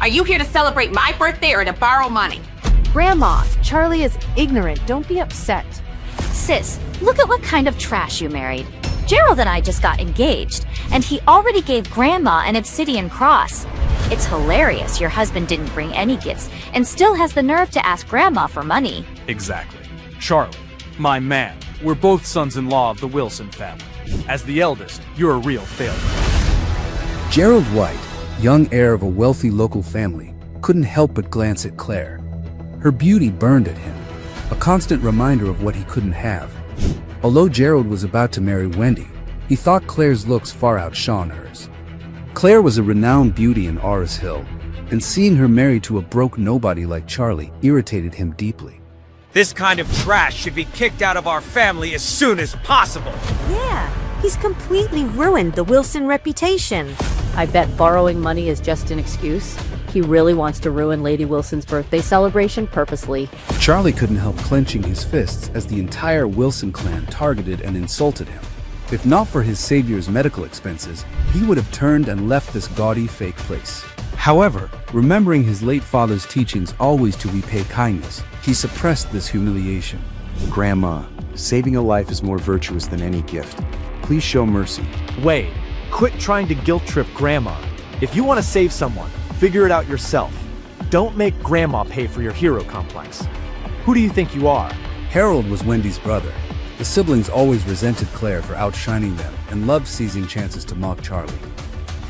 Are you here to celebrate my birthday or to borrow money? Grandma, Charlie is ignorant. Don't be upset. Sis, look at what kind of trash you married. Gerald and I just got engaged, and he already gave Grandma an obsidian cross. It's hilarious your husband didn't bring any gifts and still has the nerve to ask Grandma for money. Exactly. Charlie, my man, we're both sons-in-law of the Wilson family. As the eldest, you're a real failure. Gerald White, young heir of a wealthy local family, couldn't help but glance at Claire. Her beauty burned at him, a constant reminder of what he couldn't have. Although Gerald was about to marry Wendy, he thought Claire's looks far outshone hers. Claire was a renowned beauty in Oris Hill, and seeing her married to a broke nobody like Charlie irritated him deeply. This kind of trash should be kicked out of our family as soon as possible. Yeah, he's completely ruined the Wilson reputation. I bet borrowing money is just an excuse. He really wants to ruin Lady Wilson's birthday celebration purposely. Charlie couldn't help clenching his fists as the entire Wilson clan targeted and insulted him. If not for his savior's medical expenses, he would have turned and left this gaudy fake place. However, remembering his late father's teachings always to repay kindness, he suppressed this humiliation. Grandma, saving a life is more virtuous than any gift. Please show mercy. Wade, quit trying to guilt-trip Grandma. If you want to save someone, figure it out yourself. Don't make Grandma pay for your hero complex. Who do you think you are? Harold was Wendy's brother. The siblings always resented Claire for outshining them and loved seizing chances to mock Charlie.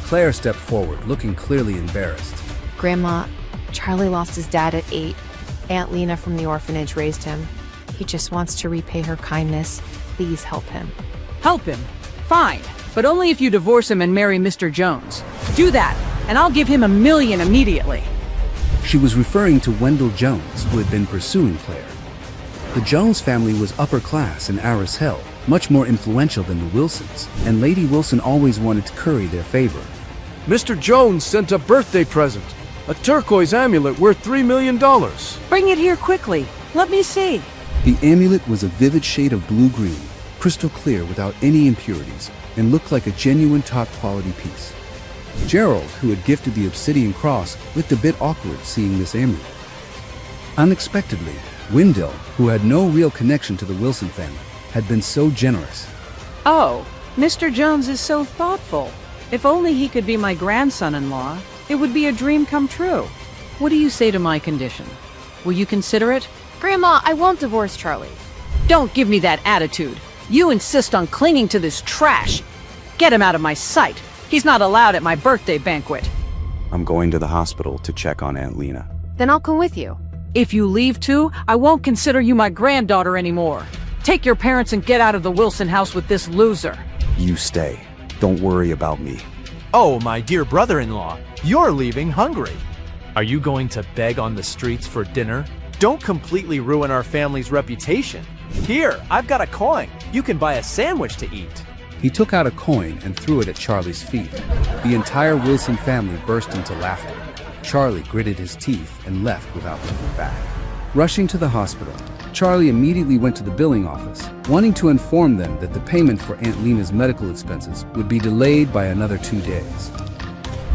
Claire stepped forward, looking clearly embarrassed. Grandma, Charlie lost his dad at 8. Aunt Lena from the orphanage raised him. He just wants to repay her kindness. Please help him. Help him? Fine, but only if you divorce him and marry Mr. Jones. Do that, and I'll give him $1 million immediately. She was referring to Wendell Jones, who had been pursuing Claire. The Jones family was upper class in Oris Hill, much more influential than the Wilsons, and Lady Wilson always wanted to curry their favor. Mr. Jones sent a birthday present, a turquoise amulet worth $3 million. Bring it here quickly. Let me see. The amulet was a vivid shade of blue-green, crystal clear without any impurities, and looked like a genuine top-quality piece. Gerald, who had gifted the obsidian cross, looked a bit awkward seeing this amulet. Unexpectedly, Wendell, who had no real connection to the Wilson family, had been so generous. Oh, Mr. Jones is so thoughtful. If only he could be my grandson-in-law, it would be a dream come true. What do you say to my condition? Will you consider it? Grandma, I won't divorce Charlie. Don't give me that attitude. You insist on clinging to this trash. Get him out of my sight. He's not allowed at my birthday banquet. I'm going to the hospital to check on Aunt Lena. Then I'll come with you. If you leave too, I won't consider you my granddaughter anymore. Take your parents and get out of the Wilson house with this loser. You stay. Don't worry about me. Oh, my dear brother-in-law, you're leaving hungry. Are you going to beg on the streets for dinner? Don't completely ruin our family's reputation. Here, I've got a coin. You can buy a sandwich to eat. He took out a coin and threw it at Charlie's feet. The entire Wilson family burst into laughter. Charlie gritted his teeth and left without looking back. Rushing to the hospital, Charlie immediately went to the billing office, wanting to inform them that the payment for Aunt Lena's medical expenses would be delayed by another 2 days.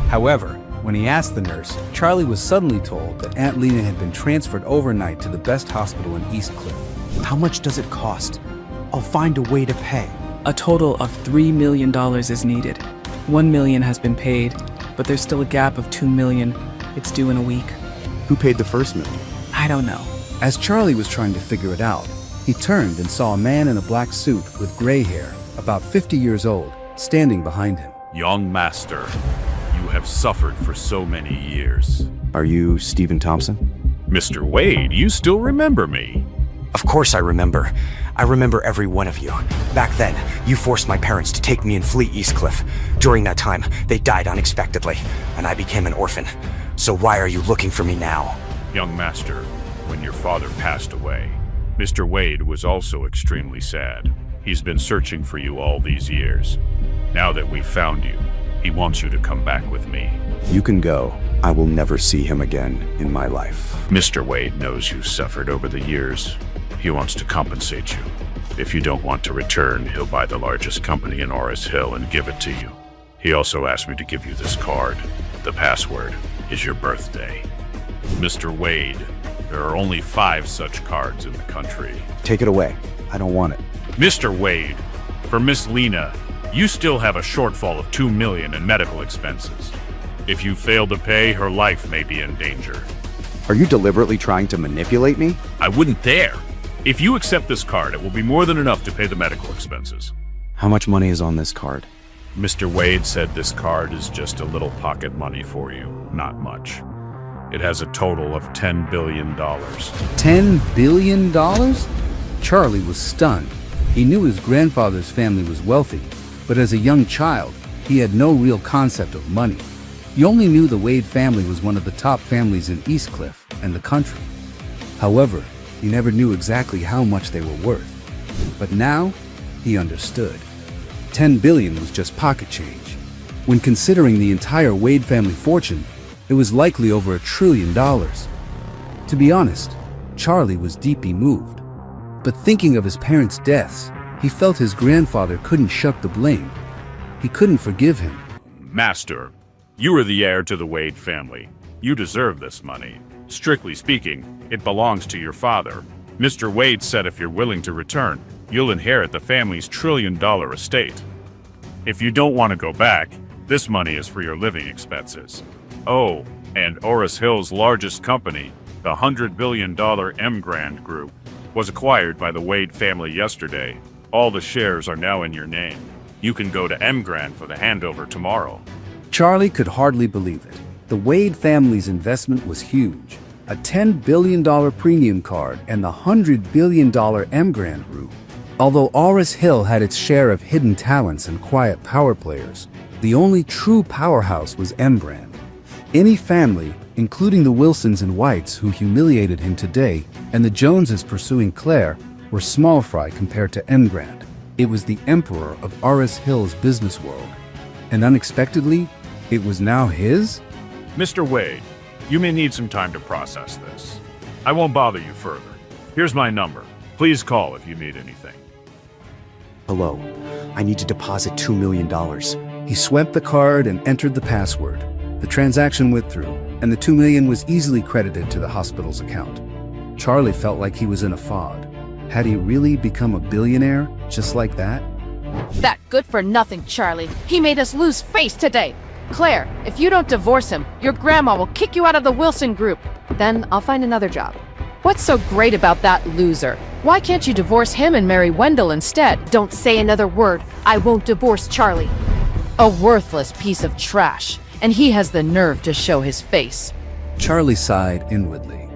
However, when he asked the nurse, Charlie was suddenly told that Aunt Lena had been transferred overnight to the best hospital in East Cliff. How much does it cost? I'll find a way to pay. A total of $3 million is needed. $1 million has been paid, but there's still a gap of $2 million. It's due in a week. Who paid the first $1 million? I don't know. As Charlie was trying to figure it out, he turned and saw a man in a black suit with gray hair, about 50 years old, standing behind him. Young master, you have suffered for so many years. Are you Stephen Thompson? Mr. Wade, you still remember me? Of course I remember. I remember every one of you. Back then, you forced my parents to take me and flee East Cliff. During that time, they died unexpectedly, and I became an orphan. So why are you looking for me now? Young master, when your father passed away, Mr. Wade was also extremely sad. He's been searching for you all these years. Now that we've found you, he wants you to come back with me. You can go. I will never see him again in my life. Mr. Wade knows you suffered over the years. He wants to compensate you. If you don't want to return, he'll buy the largest company in Oris Hill and give it to you. He also asked me to give you this card, the password. is your birthday. Mr. Wade, there are only 5 such cards in the country. Take it away. I don't want it. Mr. Wade, for Miss Lena, you still have a shortfall of $2 million in medical expenses. If you fail to pay, her life may be in danger. Are you deliberately trying to manipulate me? I wouldn't dare. If you accept this card, it will be more than enough to pay the medical expenses. How much money is on this card? Mr. Wade said this card is just a little pocket money for you, not much. It has a total of $10 billion. $10 billion? Charlie was stunned. He knew his grandfather's family was wealthy, but as a young child, he had no real concept of money. He only knew the Wade family was one of the top families in East Cliff and the country. However, he never knew exactly how much they were worth. But now, he understood. 10 billion was just pocket change. When considering the entire Wade family fortune, it was likely over $1 trillion. To be honest, Charlie was deeply moved. But thinking of his parents' deaths, he felt his grandfather couldn't shuck the blame. He couldn't forgive him. Master, you are the heir to the Wade family. You deserve this money. Strictly speaking, it belongs to your father. Mr. Wade said if you're willing to return, you'll inherit the family's $1 trillion estate. If you don't want to go back, this money is for your living expenses. Oh, and Oris Hill's largest company, the $100 billion M Grand Group, was acquired by the Wade family yesterday. All the shares are now in your name. You can go to M Grand for the handover tomorrow. Charlie could hardly believe it. The Wade family's investment was huge. A $10 billion premium card and the $100 billion M Grand Group. Although Oris Hill had its share of hidden talents and quiet power players, the only true powerhouse was M Grand. Any family, including the Wilsons and Whites who humiliated him today, and the Joneses pursuing Claire, were small fry compared to M Grand. It was the emperor of Oris Hill's business world. And unexpectedly, it was now his? Mr. Wade, you may need some time to process this. I won't bother you further. Here's my number. Please call if you need anything. Hello. I need to deposit $2 million. He swept the card and entered the password. The transaction went through, and the $2 million was easily credited to the hospital's account. Charlie felt like he was in a fog. Had he really become a billionaire just like that? That good-for-nothing Charlie. He made us lose face today. Claire, if you don't divorce him, your grandma will kick you out of the Wilson group. Then I'll find another job. What's so great about that loser? Why can't you divorce him and marry Wendell instead? Don't say another word. I won't divorce Charlie. A worthless piece of trash. And he has the nerve to show his face. Charlie sighed inwardly.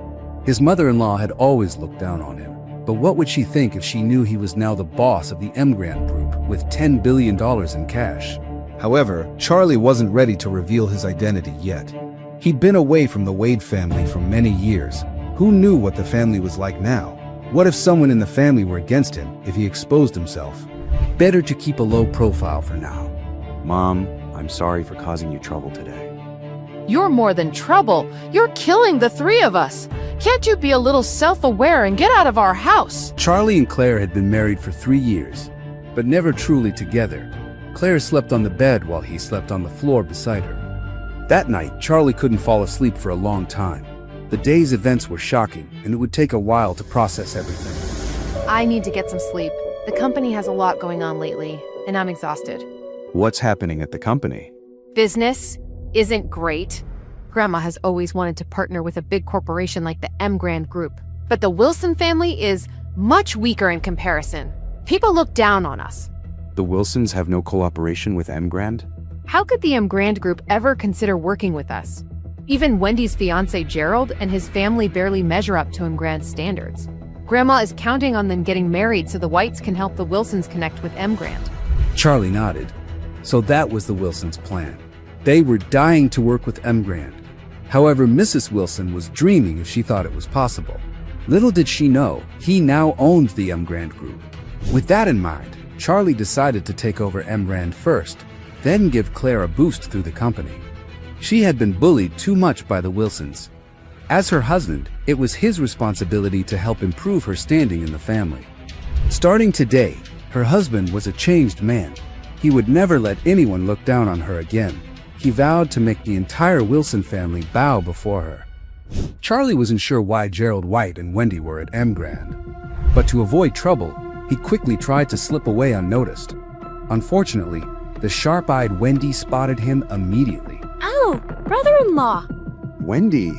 His mother-in-law had always looked down on him. But what would she think if she knew he was now the boss of the M Grand Group with $10 billion in cash? However, Charlie wasn't ready to reveal his identity yet. He'd been away from the Wade family for many years. Who knew what the family was like now? What if someone in the family were against him if he exposed himself? Better to keep a low profile for now. Mom, I'm sorry for causing you trouble today. You're more than trouble. You're killing the three of us. Can't you be a little self-aware and get out of our house? Charlie and Claire had been married for 3 years, but never truly together. Claire slept on the bed while he slept on the floor beside her. That night, Charlie couldn't fall asleep for a long time. The day's events were shocking, and it would take a while to process everything. I need to get some sleep. The company has a lot going on lately, and I'm exhausted. What's happening at the company? Business isn't great. Grandma has always wanted to partner with a big corporation like the M Grand Group. But the Wilson family is much weaker in comparison. People look down on us. The Wilsons have no cooperation with M Grand? How could the M Grand Group ever consider working with us? Even Wendy's fiancé Gerald and his family barely measure up to M Grand's standards. Grandma is counting on them getting married so the Whites can help the Wilsons connect with M Grand. Charlie nodded. So that was the Wilsons' plan. They were dying to work with M Grand. However, Mrs. Wilson was dreaming if she thought it was possible. Little did she know, he now owned the M Grand Group. With that in mind, Charlie decided to take over M Grand first, then give Claire a boost through the company. She had been bullied too much by the Wilsons. As her husband, it was his responsibility to help improve her standing in the family. Starting today, her husband was a changed man. He would never let anyone look down on her again. He vowed to make the entire Wilson family bow before her. Charlie wasn't sure why Gerald White and Wendy were at M Grand, but to avoid trouble, he quickly tried to slip away unnoticed. Unfortunately, the sharp-eyed Wendy spotted him immediately. Oh, brother-in-law. Wendy,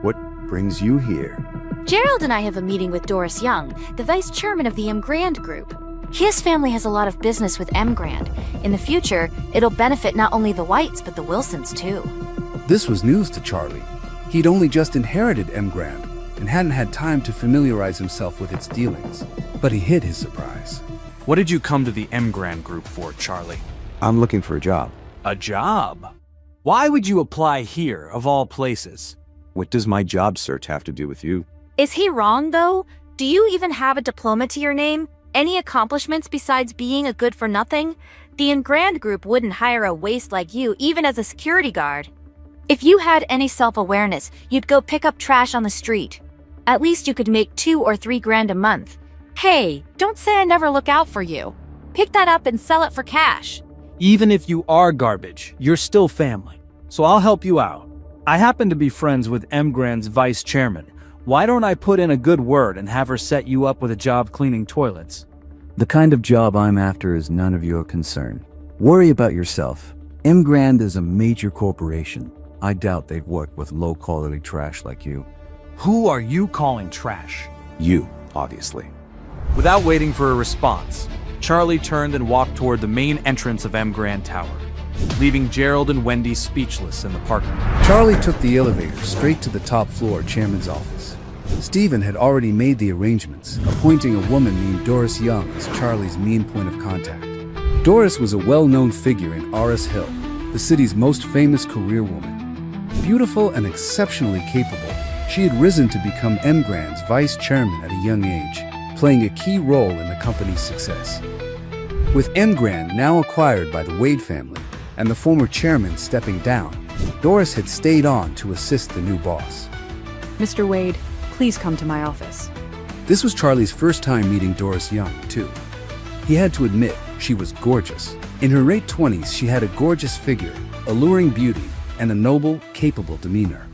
what brings you here? Gerald and I have a meeting with Doris Young, the vice chairman of the M Grand Group. His family has a lot of business with M Grand. In the future, it'll benefit not only the Whites, but the Wilsons too. This was news to Charlie. He'd only just inherited M Grand and hadn't had time to familiarize himself with its dealings. But he hid his surprise. What did you come to the M Grand Group for, Charlie? I'm looking for a job. A job? Why would you apply here, of all places? What does my job search have to do with you? Is he wrong, though? Do you even have a diploma to your name? Any accomplishments besides being a good-for-nothing? The M Grand Group wouldn't hire a waste like you, even as a security guard. If you had any self-awareness, you'd go pick up trash on the street. At least you could make 2 or 3 grand a month. Hey, don't say I never look out for you. Pick that up and sell it for cash. Even if you are garbage, you're still family. So I'll help you out. I happen to be friends with M Grand's vice chairman. Why don't I put in a good word and have her set you up with a job cleaning toilets? The kind of job I'm after is none of your concern. Worry about yourself. M Grand is a major corporation. I doubt they'd work with low-quality trash like you. Who are you calling trash? You, obviously. Without waiting for a response, Charlie turned and walked toward the main entrance of M Grand Tower, leaving Gerald and Wendy speechless in the parking lot. Charlie took the elevator straight to the top floor chairman's office. Stephen had already made the arrangements, appointing a woman named Doris Young as Charlie's main point of contact. Doris was a well-known figure in Aris Hill, the city's most famous career woman. Beautiful and exceptionally capable, she had risen to become M Grand's vice chairman at a young age, playing a key role in the company's success. With M Grand now acquired by the Wade family and the former chairman stepping down, Doris had stayed on to assist the new boss. Mr. Wade, please come to my office. This was Charlie's first time meeting Doris Young, too. He had to admit she was gorgeous. In her late 20s, she had a gorgeous figure, alluring beauty, and a noble, capable demeanor.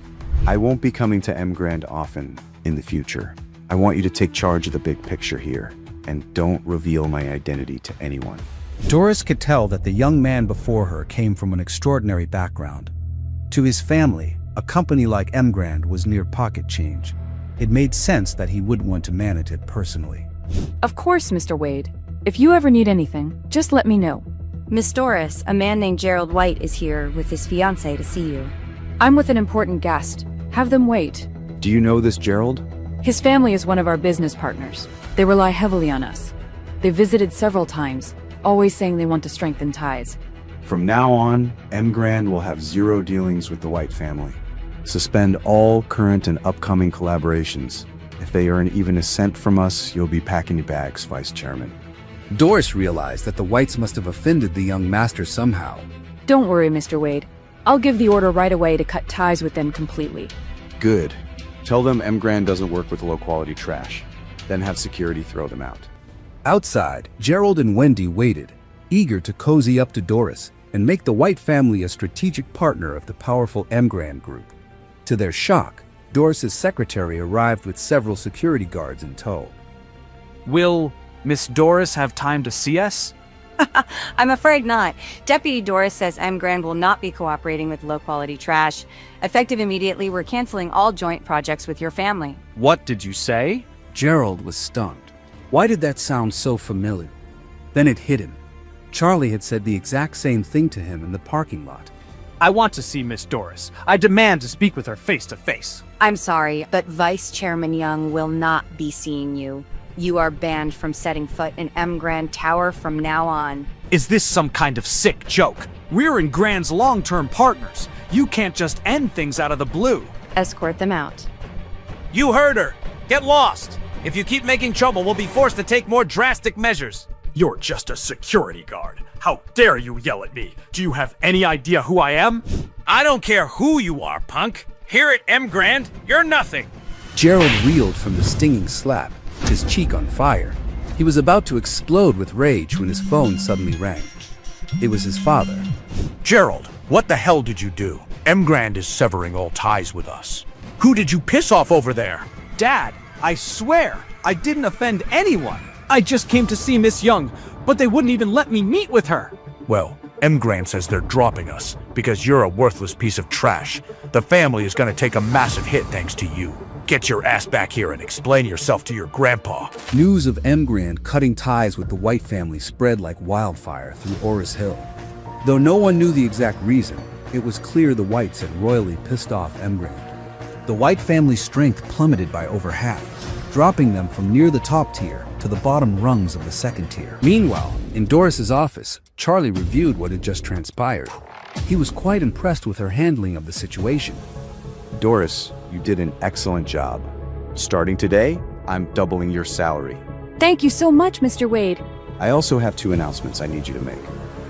I won't be coming to M Grand often in the future. I want you to take charge of the big picture here, and don't reveal my identity to anyone. Doris could tell that the young man before her came from an extraordinary background. To his family, a company like M Grand was near pocket change. It made sense that he would want to manage it personally. Of course, Mr. Wade. If you ever need anything, just let me know. Miss Doris, a man named Gerald White is here with his fiancée to see you. I'm with an important guest. Have them wait. Do you know this Gerald? His family is one of our business partners. They rely heavily on us. They visited several times, always saying they want to strengthen ties. From now on, M Grand will have 0 dealings with the White family. Suspend all current and upcoming collaborations. If they earn even a cent from us, you'll be packing your bags, Vice Chairman. Doris realized that the Whites must have offended the young master somehow. Don't worry, Mr. Wade. I'll give the order right away to cut ties with them completely. Good. Tell them M Grand doesn't work with low-quality trash. Then have security throw them out. Outside, Gerald and Wendy waited, eager to cozy up to Doris and make the White family a strategic partner of the powerful M Grand Group. To their shock, Doris's secretary arrived with several security guards in tow. Will Miss Doris have time to see us? I'm afraid not. Deputy Doris says M Grand will not be cooperating with low-quality trash. Effective immediately, we're canceling all joint projects with your family. What did you say? Gerald was stunned. Why did that sound so familiar? Then it hit him. Charlie had said the exact same thing to him in the parking lot. I want to see Miss Doris. I demand to speak with her face to face. I'm sorry, but Vice Chairman Young will not be seeing you. You are banned from setting foot in M Grand Tower from now on. Is this some kind of sick joke? We're in Grand's long-term partners. You can't just end things out of the blue. Escort them out. You heard her. Get lost. If you keep making trouble, we'll be forced to take more drastic measures. You're just a security guard. How dare you yell at me? Do you have any idea who I am? I don't care who you are, punk. Here at M Grand, you're nothing. Gerald reeled from the stinging slap, his cheek on fire. He was about to explode with rage when his phone suddenly rang. It was his father. Gerald, What the hell did you do? M. Grand is severing all ties with us. Who did you piss off over there? Dad, I swear, I didn't offend anyone. I just came to see Miss Young, but they wouldn't even let me meet with her. Well, M. Grand says they're dropping us because you're a worthless piece of trash. The family is gonna take a massive hit thanks to you. Get your ass back here and explain yourself to your grandpa. News of M. Grand cutting ties with the White family spread like wildfire through Oris Hill. Though no one knew the exact reason, it was clear the Whites had royally pissed off M. Grand. The White family's strength plummeted by over half, dropping them from near the top tier to the bottom rungs of the second tier. Meanwhile, in Doris's office, Charlie reviewed what had just transpired. He was quite impressed with her handling of the situation. Doris, you did an excellent job. Starting today, I'm doubling your salary. Thank you so much, Mr. Wade. I also have 2 announcements I need you to make.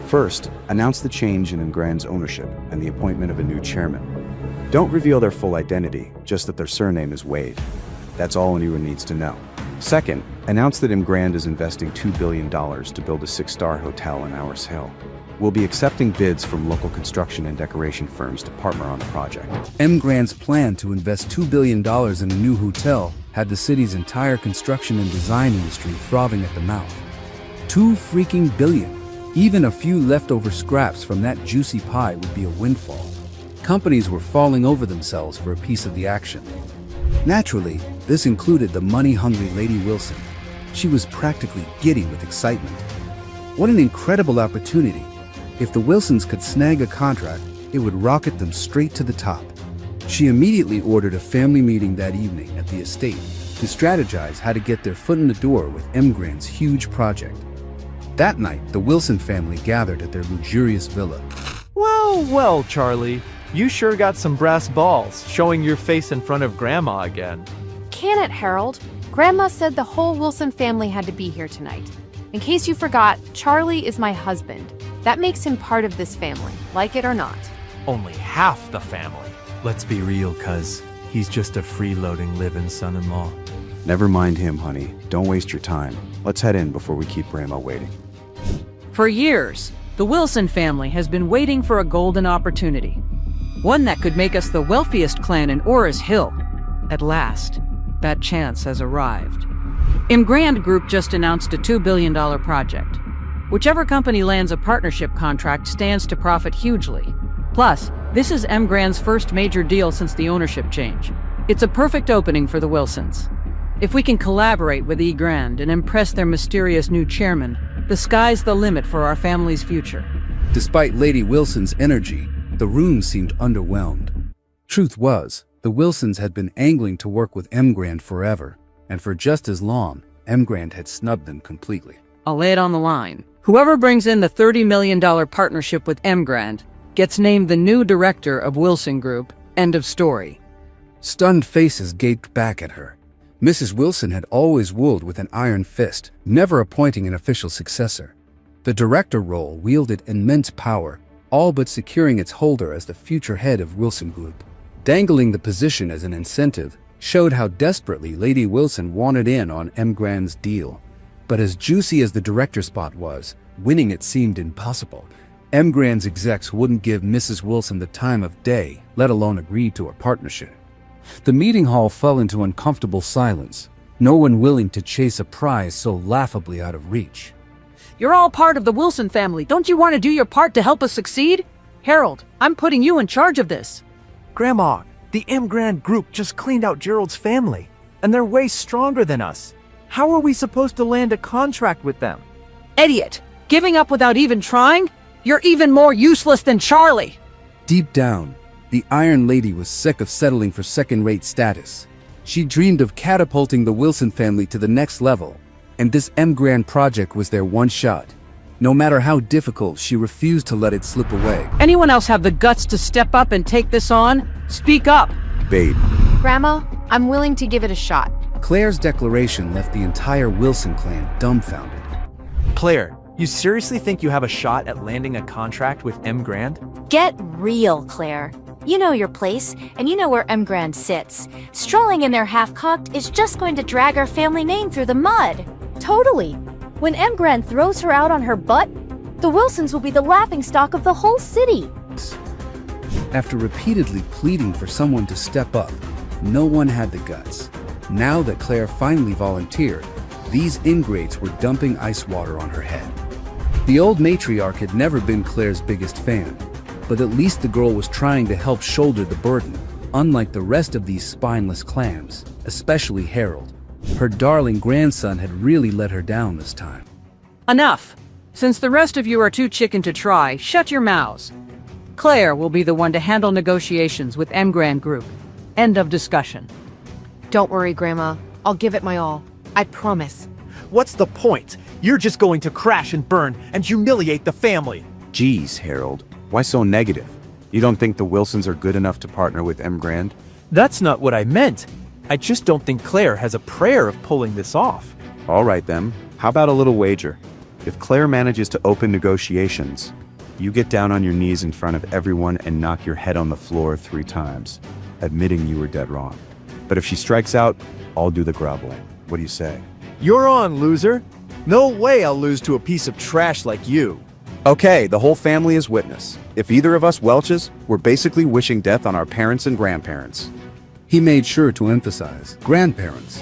First, announce the change in Grand's ownership and the appointment of a new chairman. Don't reveal their full identity, just that their surname is Wade. That's all anyone needs to know. Second, announce that Grand is investing $2 billion to build a 6-star hotel in Oris Hill. We'll be accepting bids from local construction and decoration firms to partner on the project. M. Grand's plan to invest $2 billion in a new hotel had the city's entire construction and design industry frothing at the mouth. $2 freaking billion. Even a few leftover scraps from that juicy pie would be a windfall. Companies were falling over themselves for a piece of the action. Naturally, this included the money-hungry Lady Wilson. She was practically giddy with excitement. What an incredible opportunity. If the Wilsons could snag a contract, it would rocket them straight to the top. She immediately ordered a family meeting that evening at the estate to strategize how to get their foot in the door with M. Grand's huge project. That night, the Wilson family gathered at their luxurious villa. Well, well, Charlie. You sure got some brass balls, showing your face in front of Grandma again. Can it, Harold? Grandma said the whole Wilson family had to be here tonight. In case you forgot, Charlie is my husband. That makes him part of this family, like it or not. Only half the family. Let's be real, cuz he's just a freeloading live-in son-in-law. Never mind him, honey. Don't waste your time. Let's head in before we keep Grandma waiting. For years, the Wilson family has been waiting for a golden opportunity. One that could make us the wealthiest clan in Oris Hill. At last, that chance has arrived. Grand Group just announced a $2 billion project. Whichever company lands a partnership contract stands to profit hugely. Plus, this is Grand's first major deal since the ownership change. It's a perfect opening for the Wilsons. If we can collaborate with Grand and impress their mysterious new chairman, the sky's the limit for our family's future. Despite Lady Wilson's energy, the room seemed underwhelmed. Truth was, the Wilsons had been angling to work with Grand forever, and for just as long, Grand had snubbed them completely. I'll lay it on the line. Whoever brings in the $30 million partnership with Grand gets named the new director of Wilson Group. End of story. Stunned faces gaped back at her. Mrs. Wilson had always ruled with an iron fist, never appointing an official successor. The director role wielded immense power, all but securing its holder as the future head of Wilson Group. Dangling the position as an incentive showed how desperately Lady Wilson wanted in on Grand's deal. But as juicy as the director spot was, winning it seemed impossible. Grand's execs wouldn't give Mrs. Wilson the time of day, let alone agree to a partnership. The meeting hall fell into uncomfortable silence, no one willing to chase a prize so laughably out of reach. You're all part of the Wilson family. Don't you want to do your part to help us succeed? Harold, I'm putting you in charge of this. Grandma, the Grand Group just cleaned out Gerald's family, and they're way stronger than us. How are we supposed to land a contract with them? Idiot! Giving up without even trying? You're even more useless than Charlie! Deep down, the Iron Lady was sick of settling for second-rate status. She dreamed of catapulting the Wilson family to the next level, and this Grand project was their one shot. No matter how difficult, she refused to let it slip away. Anyone else have the guts to step up and take this on? Speak up! Babe. Grandma, I'm willing to give it a shot. Claire's declaration left the entire Wilson clan dumbfounded. Claire, you seriously think you have a shot at landing a contract with Grand? Get real, Claire. You know your place, and you know where Grand sits. Strolling in there half-cocked is just going to drag our family name through the mud. Totally. When Grand throws her out on her butt, the Wilsons will be the laughingstock of the whole city. After repeatedly pleading for someone to step up, no one had the guts. Now that Claire finally volunteered, these ingrates were dumping ice water on her head. The old matriarch had never been Claire's biggest fan, but at least the girl was trying to help shoulder the burden, unlike the rest of these spineless clams, especially Harold. Her darling grandson had really let her down this time. Enough! Since the rest of you are too chicken to try, shut your mouths. Claire will be the one to handle negotiations with M Grand Group. End of discussion. Don't worry, Grandma. I'll give it my all. I promise. What's the point? You're just going to crash and burn and humiliate the family. Geez, Harold. Why so negative? You don't think the Wilsons are good enough to partner with M Grand? That's not what I meant. I just don't think Claire has a prayer of pulling this off. All right then. How about a little wager? If Claire manages to open negotiations, you get down on your knees in front of everyone and knock your head on the floor 3 times, admitting you were dead wrong. But if she strikes out, I'll do the groveling. What do you say? You're on, loser. No way I'll lose to a piece of trash like you. Okay, the whole family is witness. If either of us welches, we're basically wishing death on our parents and grandparents. He made sure to emphasize grandparents,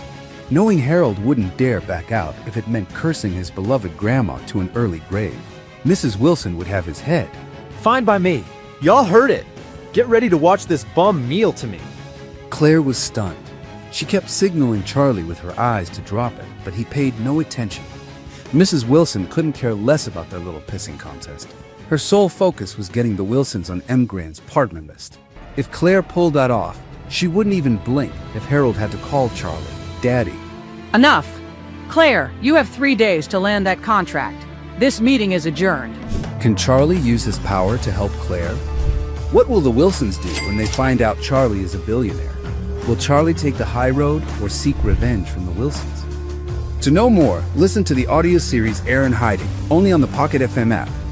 knowing Harold wouldn't dare back out if it meant cursing his beloved grandma to an early grave. Mrs. Wilson would have his head. Fine by me. Y'all heard it. Get ready to watch this bum meal to me. Claire was stunned. She kept signaling Charlie with her eyes to drop it, but he paid no attention. Mrs. Wilson couldn't care less about their little pissing contest. Her sole focus was getting the Wilsons on M Grand's partner list. If Claire pulled that off, she wouldn't even blink if Harold had to call Charlie Daddy. Enough! Claire, you have 3 days to land that contract. This meeting is adjourned. Can Charlie use his power to help Claire? What will the Wilsons do when they find out Charlie is a billionaire? Will Charlie take the high road or seek revenge from the Wilsons? To know more, listen to the audio series Heir in Hiding, only on the Pocket FM app.